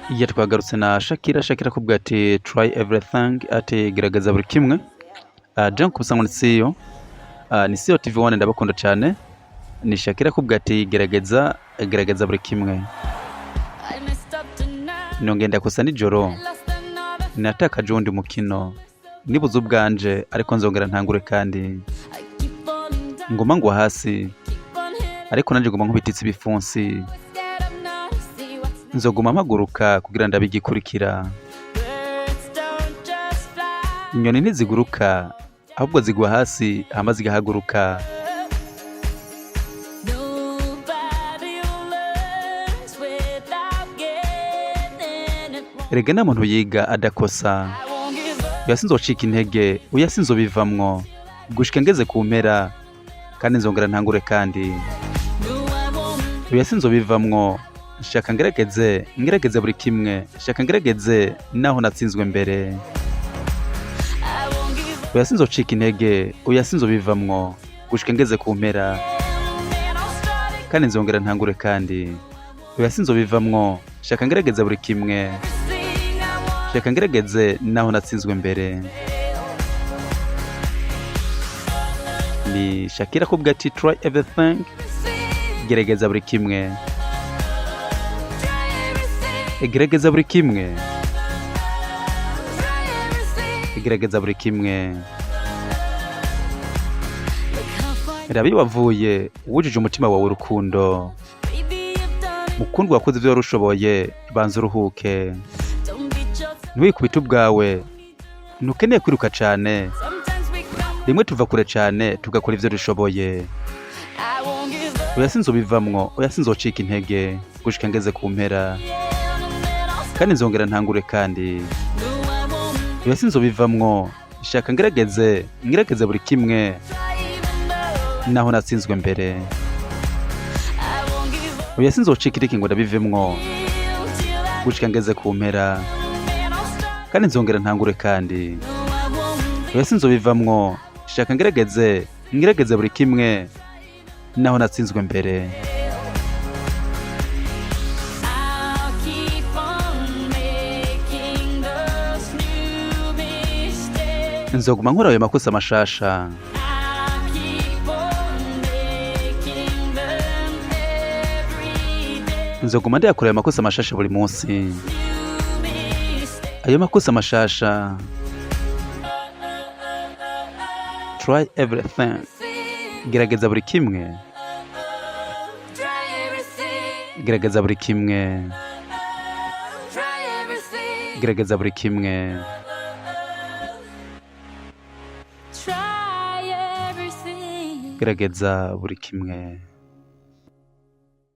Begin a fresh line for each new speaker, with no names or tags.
Iya twagarutse na Shakira kubwa ati try everything ati gerageza buri kimwe. John kubusangwa ni siyo TV1 ndabakunda cyane. Ni Shakira kubwa ati gerageza buri kimwe. Nongenda kusa nijoro natakaje undi mukino nibuze ubwanje ariko nzongera ntangure kandi ngoma ngwa hasi ariko nanje ngoma nkubititse ibifunsi nzoguma mpaguruka kugira ndabigikurikira. Inyoni ntiziguruka ahubwo zigwa hasi hama zigahaguruka. Erega nta muntu yiga adakosa. Oya sinzocika intege, oya sinzobivamwo gushika ngeze ku mpera kandi nzongera ntangure kandi. Oya sinzobivamwo shaka ngerageze buri kimwe, shaka ngerageze naho natsinzwe mbere. Oya sinzocika intege, oya sinzobivamwo gushika ngeze ku mpera kandi nzongera ntangure kandi. Oya sinzobivamwo shaka ngerageze buri kimwe, shaka ngerageze naho natsinzwe mbere. Ni Shakira kubwa ati try everything gerageza buri kimwe. Gerageza buri kimwe, gerageza buri kimwe. Rabi wavuye wujuje umutima wawe urukundo, mukundwa wakoze ivyo warushoboye banza uruhuke. Ntiwikubite ubwawe, ntukeneye kwiruka cyane, rimwe tuva kure cyane tugakora ivyo dushoboye. Oya sinzobivamwo, oya sinzocika intege gushika ngeze ku mpera kandi nzongera ntangure kandi. Oya sinzobivamwo shaka ngerageze buri kimwe naho natsinzwe mbere. Oya sinzocika intege ngo ndabivemwo gushika ngeze ku mpera kandi nzongera ntangure kandi. Oya sinzobivamwo shaka ngerageze buri kimwe naho natsinzwe mbere. Nzoguma nkora ayo makosa mashasha. Nzoguma ndayakora ayo makosa mashasha buri munsi. Ayo makosa mashasha. Try everything. Gerageza buri kimwe. Gerageza buri kimwe. Gerageza buri kimwe. Gerageza buri kimwe.